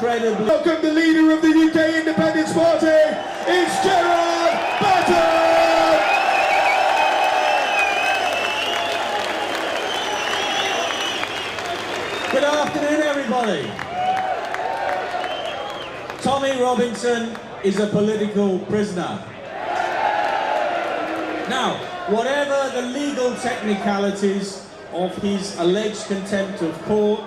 incredibly... Welcome the leader of the UK Independence Party, it's Gerard Batten! Good afternoon, everybody. Tommy Robinson is a political prisoner. Now, whatever the legal technicalities of his alleged contempt of court,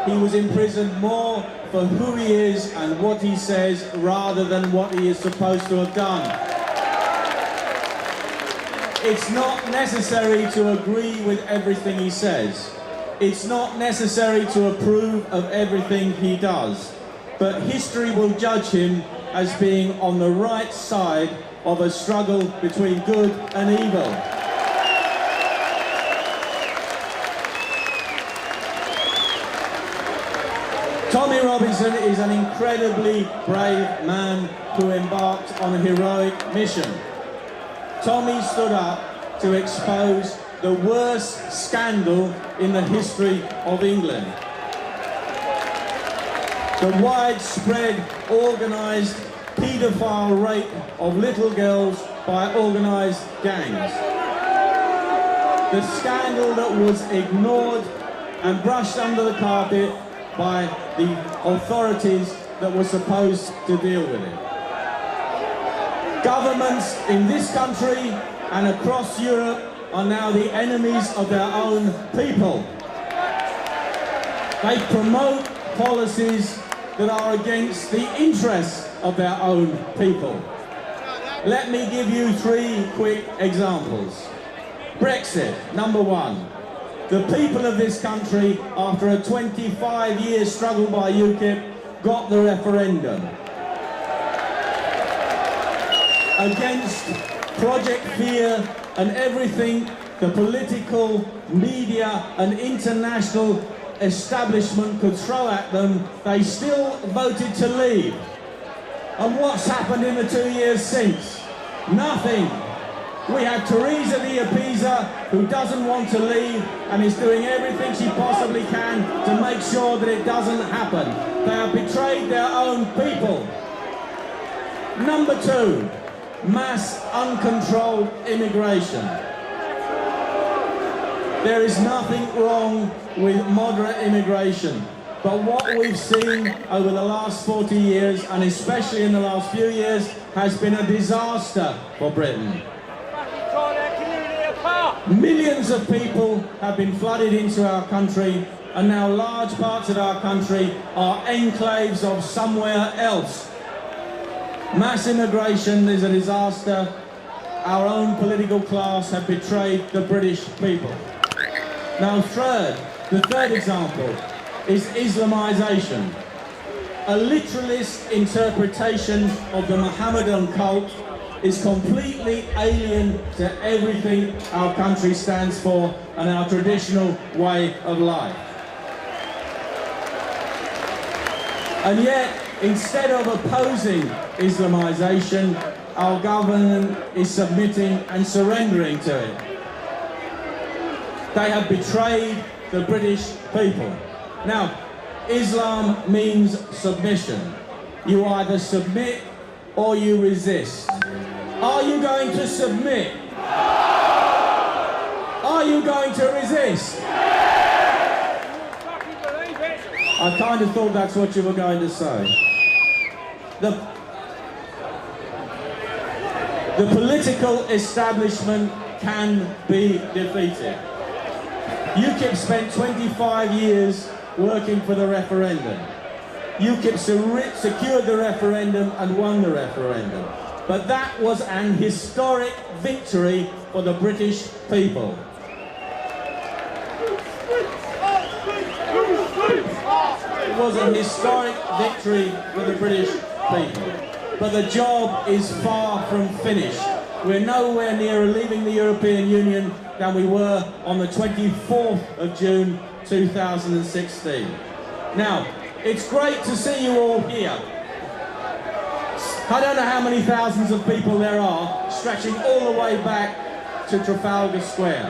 he was imprisoned more for who he is and what he says rather than what he is supposed to have done. It's not necessary to agree with everything he says. It's not necessary to approve of everything he does. But history will judge him as being on the right side of a struggle between good and evil. Tommy Robinson is an incredibly brave man who embarked on a heroic mission. Tommy stood up to expose the worst scandal in the history of England. The widespread, organised paedophile rape of little girls by organised gangs. The scandal that was ignored and brushed under the carpet by the authorities that were supposed to deal with it. Governments in this country and across Europe are now the enemies of their own people. They promote policies that are against the interests of their own people. Let me give you 3 quick examples. Brexit, number 1. The people of this country, after a 25-year struggle by UKIP, got the referendum against Project Fear and everything the political, media and international establishment could throw at them. They still voted to leave. And what's happened in the 2 years since? Nothing. We have Theresa The Appeaser, who doesn't want to leave and is doing everything she possibly can to make sure that it doesn't happen. They have betrayed their own people. Number 2, mass uncontrolled immigration. There is nothing wrong with moderate immigration, but what we've seen over the last 40 years, and especially in the last few years, has been a disaster for Britain. Millions of people have been flooded into our country, and now large parts of our country are enclaves of somewhere else. Mass immigration is a disaster. Our own political class have betrayed the British people. Now the third example is Islamization. A literalist interpretation of the Mohammedan cult is completely alien to everything our country stands for and our traditional way of life. And yet, instead of opposing Islamization, our government is submitting and surrendering to it. They have betrayed the British people. Now, Islam means submission. You either submit or you resist. Are you going to submit? Are you going to resist? I kind of thought that's what you were going to say. The political establishment can be defeated. UKIP spent 25 years working for the referendum. UKIP secured the referendum and won the referendum. But that was an historic victory for the British people. It was a historic victory for the British people. But the job is far from finished. We're nowhere nearer leaving the European Union than we were on the 24th of June 2016. Now, it's great to see you all here. I don't know how many thousands of people there are stretching all the way back to Trafalgar Square.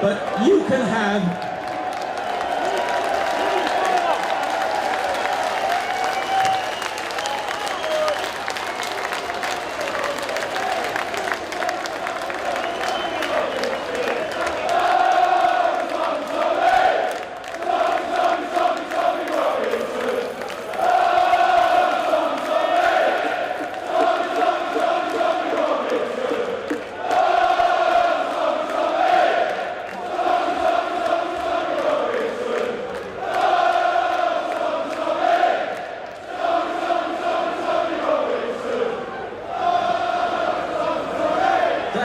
But you can have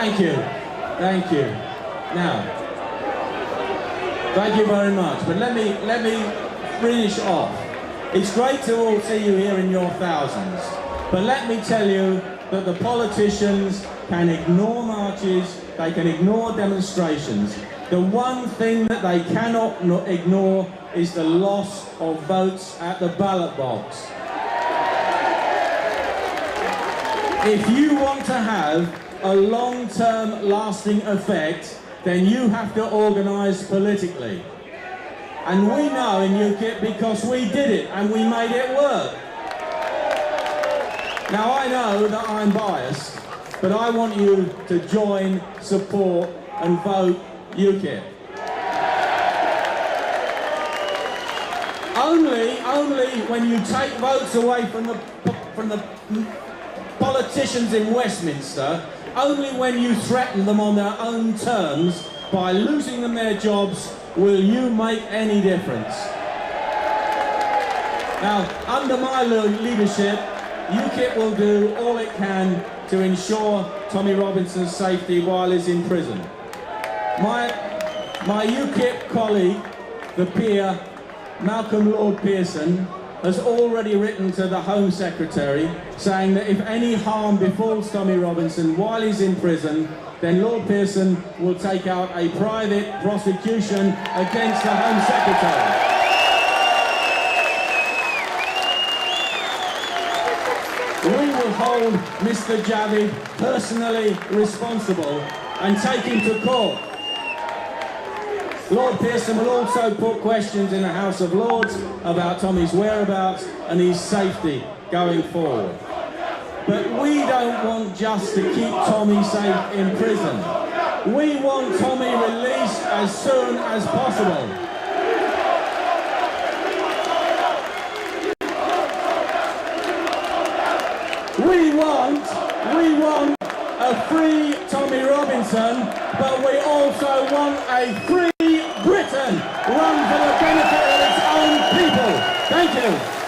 Thank you. Thank you. Now, thank you very much. But let me finish off. It's great to all see you here in your thousands. But let me tell you that the politicians can ignore marches, they can ignore demonstrations. The one thing that they cannot ignore is the loss of votes at the ballot box. If you want to have a long-term lasting effect, then you have to organise politically. And we know in UKIP because we did it and we made it work. Now I know that I'm biased, but I want you to join, support and vote UKIP. Only when you take votes away from the politicians in Westminster, only when you threaten them on their own terms by losing them their jobs will you make any difference. Now, under my leadership, UKIP will do all it can to ensure Tommy Robinson's safety while he's in prison. My UKIP colleague, the peer, Malcolm Lord Pearson, has already written to the Home Secretary saying that if any harm befalls Tommy Robinson while he's in prison, then Lord Pearson will take out a private prosecution against the Home Secretary. We will hold Mr. Javid personally responsible and take him to court. Lord Pearson will also put questions in the House of Lords about Tommy's whereabouts and his safety going forward. But we don't want just to keep Tommy safe in prison. We want Tommy released as soon as possible. We want a free Tommy Robinson, but we also want a free Britain run for the benefit of its own people. Thank you.